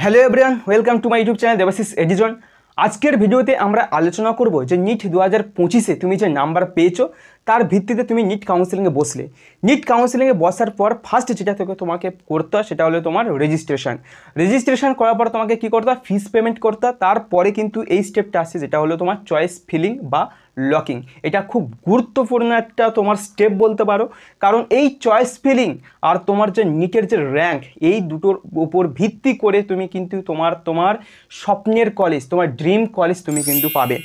Hello everyone, welcome to my YouTube channel Debashis Edison. আজকের ভিডিওতে আমরা আলোচনা করব যে নিট 2025-এ তুমি যে নাম্বার পেয়েছো তার ভিত্তিতে তুমি নিট কাউন্সেলিংয়ে বসলে। নিট কাউন্সেলিংয়ে বসার পর ফার্স্ট যেটা তোমাকে করতে হয় সেটা হলো তোমার রেজিস্ট্রেশন করার পর তোমাকে কী করতে হয়, ফিস পেমেন্ট করতে হয়। তারপরে কিন্তু এই স্টেপটা আসছে যেটা হলো তোমার চয়েস ফিলিং বা লকিং। এটা খুব গুরুত্বপূর্ণ একটা তোমার স্টেপ বলতে পারো, কারণ এই চয়েস ফিলিং আর তোমার যে নিটের যে র্যাঙ্ক, এই দুটোর উপর ভিত্তি করে তুমি কিন্তু তোমার স্বপ্নের কলেজ, তোমার ড্রিম কলেজ তুমি কিন্তু পাবে।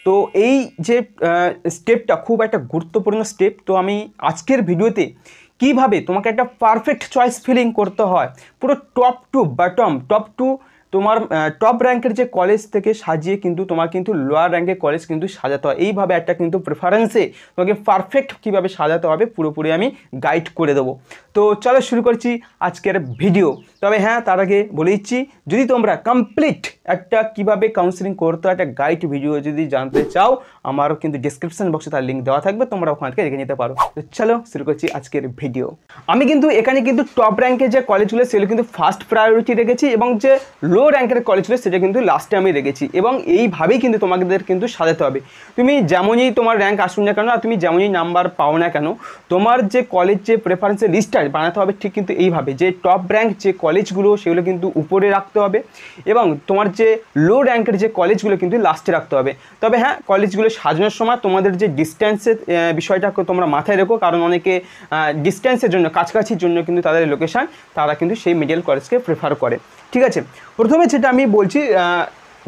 তো এই যে স্টেপটা খুব একটা গুরুত্বপূর্ণ স্টেপ। তো আমি আজকের ভিডিওতে কিভাবে তোমাকে একটা পারফেক্ট চয়েস ফিলিং করতে হয়, পুরো top to bottom, top to তোমার টপ র্যাঙ্কের যে কলেজ থেকে সাজিয়ে কিন্তু তোমার কিন্তু লোয়ার র্যাঙ্কের কলেজ কিন্তু সাজাতে হয়। এইভাবে একটা কিন্তু প্রেফারেন্সে তোমাকে পারফেক্ট কীভাবে সাজাতে হবে পুরোপুরি আমি গাইড করে দেবো। তো চলো শুরু করছি আজকের ভিডিও। তবে হ্যাঁ, তার আগে বলে দিচ্ছি, যদি তোমরা কমপ্লিট একটা কীভাবে কাউন্সেলিং করতে হয় একটা গাইড ভিডিও যদি জানতে চাও, আমার কিন্তু ডিসক্রিপশন বক্সে তার লিঙ্ক দেওয়া থাকবে, তোমরা ওখান থেকে দেখে নিতে পারো। তো চলো শুরু করছি আজকের ভিডিও। আমি কিন্তু এখানে কিন্তু টপ র্যাঙ্কের যে কলেজগুলো সেগুলো কিন্তু ফার্স্ট প্রায়োরিটি রেখেছি, এবং যে লো র্যাঙ্কের কলেজগুলো সেটা কিন্তু লাস্টে আমি রেখেছি, এবং এইভাবেই কিন্তু তোমাদের কিন্তু সাজাতে হবে। তুমি যেমনই তোমার র্যাঙ্ক আসুন না কেন আর তুমি যেমনই নাম্বার পাও না কেন, তোমার যে কলেজ যে প্রেফারেন্সের লিস্টটা বানাতে হবে ঠিক কিন্তু এইভাবে, যে টপ র্যাঙ্ক যে কলেজগুলো সেগুলো কিন্তু উপরে রাখতে হবে, এবং তোমার যে লো র্যাঙ্কের যে কলেজগুলো কিন্তু লাস্টে রাখতে হবে। তবে হ্যাঁ, কলেজগুলো সাজানোর সময় তোমাদের যে ডিস্ট্যান্সের বিষয়টাকে তোমরা মাথায় রেখো, কারণ অনেকে ডিস্ট্যান্সের জন্য, কাছাকাছির জন্য কিন্তু তাদের লোকেশান তারা কিন্তু সেই মেডিকেল কলেজকে প্রেফার করে। ঠিক আছে, প্রথমে যেটা আমি বলছি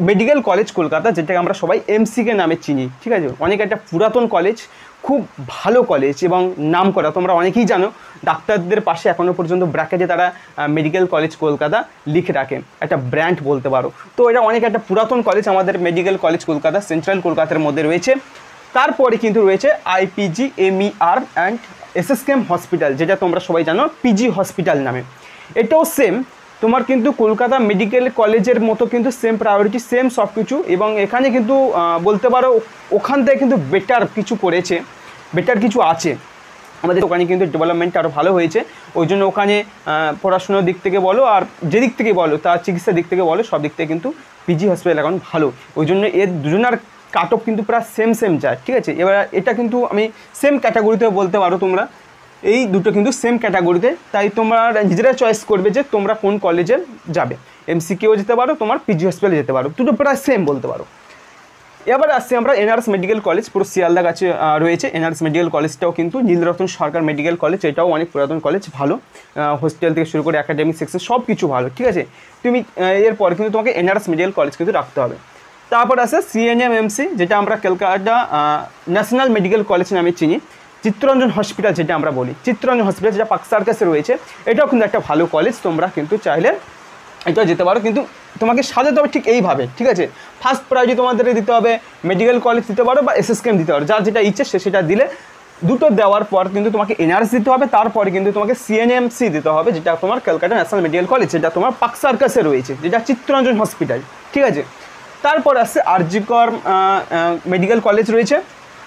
মেডিকেল কলেজ কলকাতা, যেটাকে আমরা সবাই এমসিকে নামে চিনি। ঠিক আছে, অনেক একটা পুরাতন কলেজ, খুব ভালো কলেজ এবং নাম করা, তোমরা অনেকেই জানো। ডাক্তারদের পাশে এখনও পর্যন্ত ব্র্যাকেটে তারা মেডিকেল কলেজ কলকাতা লিখে রাখে, একটা ব্র্যান্ড বলতে পারো। তো এটা অনেক একটা পুরাতন কলেজ, আমাদের মেডিকেল কলেজ কলকাতা সেন্ট্রাল কলকাতার মধ্যে রয়েছে। তারপরে কিন্তু রয়েছে আইপিজি, এমইআর অ্যান্ড এসএসকেএম হসপিটাল, যেটা তোমরা সবাই জানো পিজি হসপিটাল নামে। এটাও সেম তোমার কিন্তু কলকাতা মেডিকেল কলেজের মতো কিন্তু সেম প্রায়োরিটি, সেম সব কিছু, এবং এখানে কিন্তু বলতে পারো ওখান থেকে কিন্তু বেটার কিছু করেছে, বেটার কিছু আছে। আমাদের ওখানে কিন্তু ডেভেলপমেন্ট আরও ভালো হয়েছে, ওই জন্য ওখানে পড়াশোনার দিক থেকে বলো আর যেদিক থেকে বলো, তার চিকিৎসার দিক থেকে বলো, সব দিক থেকে কিন্তু পিজি হসপিটাল এখন ভালো। ওই জন্য এর দুজনের কাট অফ কিন্তু প্রায় সেম যায়। ঠিক আছে, এবার এটা কিন্তু আমি সেম ক্যাটাগরিতে বলতে পারো, তোমরা এই দুটো কিন্তু সেম ক্যাটাগরিতে, তাই তোমরা নিজেরা চয়েস করবে যে তোমরা কোন কলেজে যাবে। এমসিকেও যেতে পারো, তোমার পিজি হসপিটালে যেতে পারো, দুটো প্রায় সেম বলতে পারো। এবার আসছি আমরা এনআরএস মেডিকেল কলেজ, পুরো শিয়ালদা কাছে রয়েছে এনআরএস মেডিকেল কলেজটাও কিন্তু নীলরতন সরকার মেডিকেল কলেজ, এটাও অনেক পুরাতন কলেজ, ভালো হস্টেল থেকে শুরু করে একাডেমিক সেকশন সব কিছু ভালো। ঠিক আছে, তুমি এরপর কিন্তু তোমাকে এনআরএস মেডিকেল কলেজ কিন্তু রাখতে হবে। তারপর আছে সিএনএমএমসি, যেটা আমরা কলকাতা ন্যাশনাল মেডিকেল কলেজ নামে চিনি। চিত্তরঞ্জন হসপিটাল যেটা আমরা বলি, চিত্তরঞ্জন হসপিটাল যেটা পার্ক সার্কাসে রয়েছে, এটাও কিন্তু একটা ভালো কলেজ, তোমরা কিন্তু চাইলে এটাও যেতে পারো। কিন্তু তোমাকে সাজাতে হবে ঠিক এইভাবে। ঠিক আছে, ফার্স্ট প্রায়োরিটি তোমাদের দিতে হবে মেডিকেল কলেজ দিতে পারো বা এসএসকেএম দিতে পারো, যার যেটা ইচ্ছে সেটা দিলে। দুটো দেওয়ার পর কিন্তু তোমাকে এনআরএস দিতে হবে, তারপরে কিন্তু তোমাকে সিএনএমসি দিতে হবে, যেটা তোমার কলকাতা ন্যাশনাল মেডিকেল কলেজ, যেটা তোমার পার্ক সার্কাসে রয়েছে, যেটা চিত্তরঞ্জন হসপিটাল। ঠিক আছে, তারপর আসছে আরজিকর মেডিকেল কলেজ রয়েছে,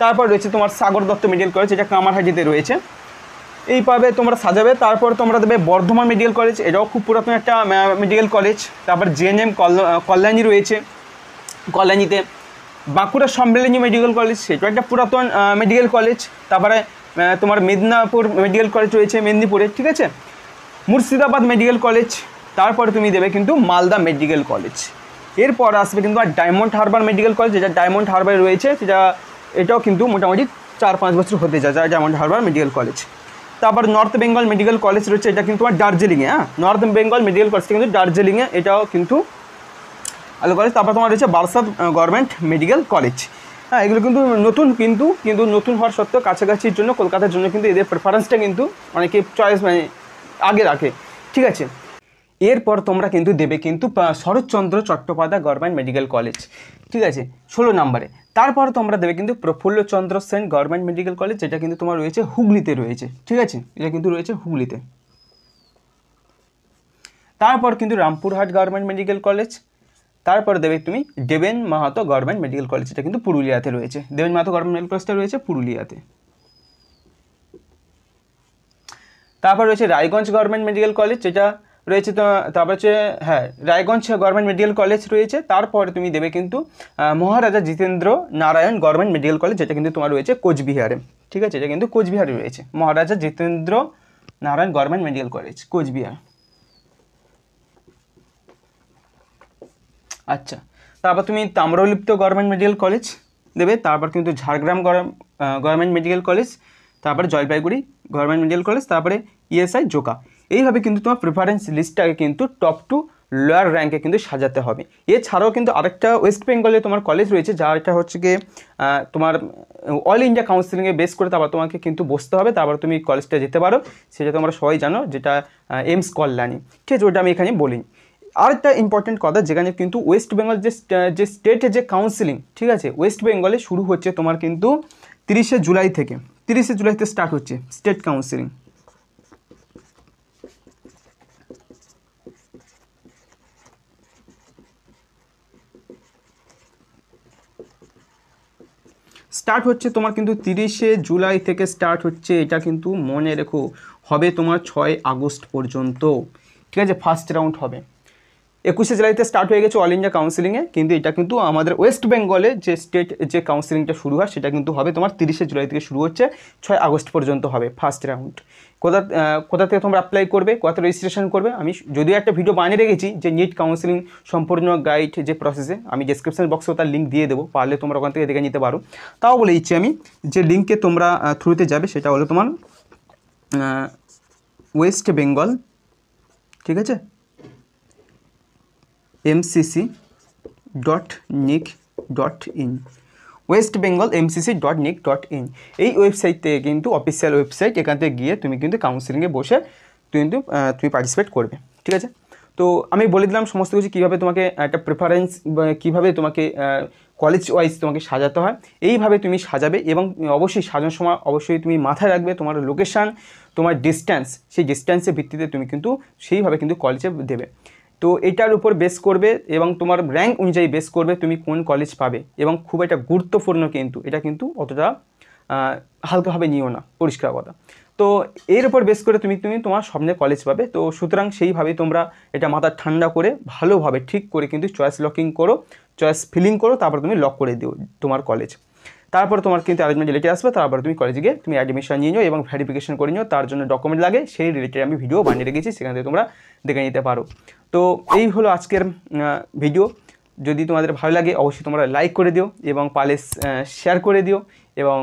তারপর রয়েছে তোমার সাগর দত্ত মেডিকেল কলেজ, যেটা কামারহাটিতে রয়েছে। এইভাবে তোমরা সাজাবে। তারপর তোমরা দেবে বর্ধমান মেডিকেল কলেজ, এটাও খুব পুরাতন একটা মেডিকেল কলেজ। তারপর জেএনএম কল্যাণী রয়েছে, কল্যাণীতে। বাঁকুড়া সম্মেলনী মেডিকেল কলেজ, সেটাও একটা পুরাতন মেডিকেল কলেজ। তারপরে তোমার মেদিনীপুর মেডিকেল কলেজ রয়েছে মেদিনীপুরে। ঠিক আছে, মুর্শিদাবাদ মেডিকেল কলেজ। তারপরে তুমি দেবে কিন্তু মালদা মেডিকেল কলেজ। এরপর আসবে কিন্তু আর ডায়মন্ড হারবার মেডিকেল কলেজ, যেটা ডায়মন্ড হারবারে রয়েছে, যেটা এটাও কিন্তু মোটামুটি 4-5 বছর হতে যায় ডায়মন্ড হারবার মেডিকেল কলেজ। তারপর নর্থ বেঙ্গল মেডিকেল কলেজ রয়েছে, এটা কিন্তু তোমার দার্জিলিংয়ে। নর্থ বেঙ্গল মেডিকেল কলেজটা কিন্তু দার্জিলিংয়ে, এটাও কিন্তু ভালো কলেজ। তারপর তোমার রয়েছে বারাসাত গভর্নমেন্ট মেডিকেল কলেজ। এগুলো কিন্তু নতুন, কিন্তু নতুন হওয়ার সত্ত্বেও কাছাকাছির জন্য, কলকাতার জন্য কিন্তু এদের প্রেফারেন্সটা কিন্তু অনেকে চয়েস আগে রাখে। ঠিক আছে, এরপর তোমরা কিন্তু দেবে কিন্তু Saratchandra Chattopadhyay government medical college. ঠিক আছে, 16 নম্বরে। তারপর তোমরা দেবে কিন্তু Prafullachandra Sen government medical college, যেটা কিন্তু তোমার রয়েছে হুগলিতে রয়েছে। ঠিক আছে, এটা কিন্তু রয়েছে হুগলিতে। তারপর কিন্তু রামপুরহাট গভর্নমেন্ট মেডিকেল কলেজ। তারপর দেবে তুমি দেবেন মাহাতো গভর্নমেন্ট মেডিকেল কলেজ, এটা কিন্তু পুরুলিয়াতে রয়েছে। দেবেন মাহাতো গভর্নমেন্ট মেডিকেল কলেজটা রয়েছে পুরুলিয়াতে। তারপর রয়েছে রায়গঞ্জ গভর্নমেন্ট মেডিকেল কলেজ, যেটা রয়েছে, তো তারপর হচ্ছে হ্যাঁ রায়গঞ্জ গভর্নমেন্ট মেডিকেল কলেজ রয়েছে। তারপরে তুমি দেবে কিন্তু Maharaja Jitendra Narayan government medical college, যেটা কিন্তু তোমার রয়েছে কোচবিহারে। ঠিক আছে, এটা কিন্তু কোচবিহারে রয়েছে, Maharaja Jitendra Narayan government medical college, Cooch Behar. আচ্ছা, তারপর তুমি তাম্রলিপ্ত গভর্নমেন্ট মেডিকেল কলেজ দেবে। তারপর কিন্তু ঝাড়গ্রাম গভর্নমেন্ট মেডিকেল কলেজ, তারপরে জলপাইগুড়ি গভর্নমেন্ট মেডিকেল কলেজ, তারপরে ইএসআই জোকা। এইভাবে কিন্তু তোমার প্রেফারেন্স লিস্টটাকে কিন্তু টপ টু লোয়ার র্যাঙ্কে কিন্তু সাজাতে হবে। এছাড়াও কিন্তু আরেকটা ওয়েস্ট বেঙ্গলে তোমার কলেজ রয়েছে, যারটা হচ্ছে গিয়ে তোমার অল ইন্ডিয়া কাউন্সিলিংয়ে বেস করে তারপর তোমাকে কিন্তু বসতে হবে, তারপর তুমি কলেজটা যেতে পারো। সেটা তোমরা সবাই জানো, যেটা এইমস কল্যাণী। ঠিক আছে, ওটা আমি এখানে বলিনি। আরেকটা ইম্পর্টেন্ট কথা, যেখানে কিন্তু ওয়েস্ট বেঙ্গল যে স্টেটের যে কাউন্সিলিং, ঠিক আছে, ওয়েস্ট বেঙ্গলে শুরু হচ্ছে তোমার কিন্তু 30শে জুলাই থেকে স্টার্ট হচ্ছে স্টেট কাউন্সিলিং। স্টার্ট হচ্ছে তোমার কিন্তু 30শে জুলাই থেকে স্টার্ট হচ্ছে, এটা কিন্তু মনে রেখো, হবে তোমার 6 আগস্ট পর্যন্ত। ঠিক আছে, ফার্স্ট রাউন্ড হবে। 21শে জুলাইতে স্টার্ট হয়ে গেছে অল ইন্ডিয়া কাউন্সিলিংয়ে, কিন্তু এটা কিন্তু আমাদের ওয়েস্ট বেঙ্গলে যে স্টেট যে কাউন্সিলিংটা শুরু হয় সেটা কিন্তু হবে তোমার 30শে জুলাই থেকে শুরু হচ্ছে, 6 আগস্ট পর্যন্ত হবে ফার্স্ট রাউন্ড। কোথা থেকে তোমরা অ্যাপ্লাই করবে, কোথা রেজিস্ট্রেশন করবে, আমি যদিও একটা ভিডিও বানিয়ে রেখেছি যে নিট কাউন্সিলিং সম্পূর্ণ গাইড যে প্রসেসে, আমি ডেসক্রিপশন বক্সেও তার লিঙ্ক দিয়ে দেবো, পারলে তোমরা ওখান থেকে দেখে নিতে পারো। তাও বলে দিচ্ছি আমি, যে লিঙ্কে তোমরা থ্রুতে যাবে সেটা হলো তোমার ওয়েস্ট বেঙ্গল, ঠিক আছে, mcc.nic.in, ওয়েস্ট বেঙ্গল mcc.nic.in। এই ওয়েবসাইট থেকে কিন্তু অফিসিয়াল ওয়েবসাইট, এখান থেকে গিয়ে তুমি কিন্তু কাউন্সিলিংয়ে বসে তুমি পার্টিসিপেট করবে। ঠিক আছে, তো আমি বলে দিলাম সমস্ত কিছু, কীভাবে তোমাকে একটা প্রেফারেন্স, কীভাবে তোমাকে কলেজ ওয়াইজ তোমাকে সাজাতে হয়, এইভাবে তুমি সাজাবে। এবং অবশ্যই সাজানোর সময় অবশ্যই তুমি মাথায় রাখবে তোমার লোকেশান, তোমার ডিস্ট্যান্স, সেই ডিস্ট্যান্সের ভিত্তিতে তুমি কিন্তু সেইভাবে কিন্তু কলেজে দেবে। তো এটার উপর বেস করবে এবং তোমার র্যাঙ্ক অনুযায়ী বেস করবে তুমি কোন কলেজ পাবে। এবং খুব একটা গুরুত্বপূর্ণ কিন্তু এটা, কিন্তু অতটা হালকাভাবে নিও না, পরিষ্কার কথা। তো এর উপর বেস করে তুমি তোমার স্বপ্নের কলেজ পাবে। তো সুতরাং সেইভাবেই তোমরা এটা মাথা ঠান্ডা করে ভালোভাবে ঠিক করে কিন্তু চয়েস লকিং করো, চয়েস ফিলিং করো, তারপর তুমি লক করে দিও তোমার কলেজ। তারপর তোমার কিন্তু অ্যারেঞ্জমেন্ট রিলেটেড আসবে, তারপর তুমি কলেজে গিয়ে তুমি অ্যাডমিশন নিয়ে নিও এবং ভেরিফিকেশন করে নিও। তার জন্য ডকুমেন্ট লাগে, সেই রিলেটেড আমি ভিডিও বানিয়ে রেখেছি, সেখান থেকে তোমরা দেখে নিতে পারো। তো এই হলো আজকের ভিডিও। যদি তোমাদের ভালো লাগে অবশ্যই তোমরা লাইক করে দিও এবং পারলে শেয়ার করে দিও এবং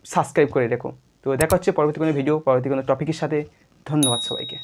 সাবস্ক্রাইব করে রেখো। তো দেখা হচ্ছে পরবর্তী কোনো ভিডিও, পরবর্তী কোনো টপিকের সাথে। ধন্যবাদ সবাইকে।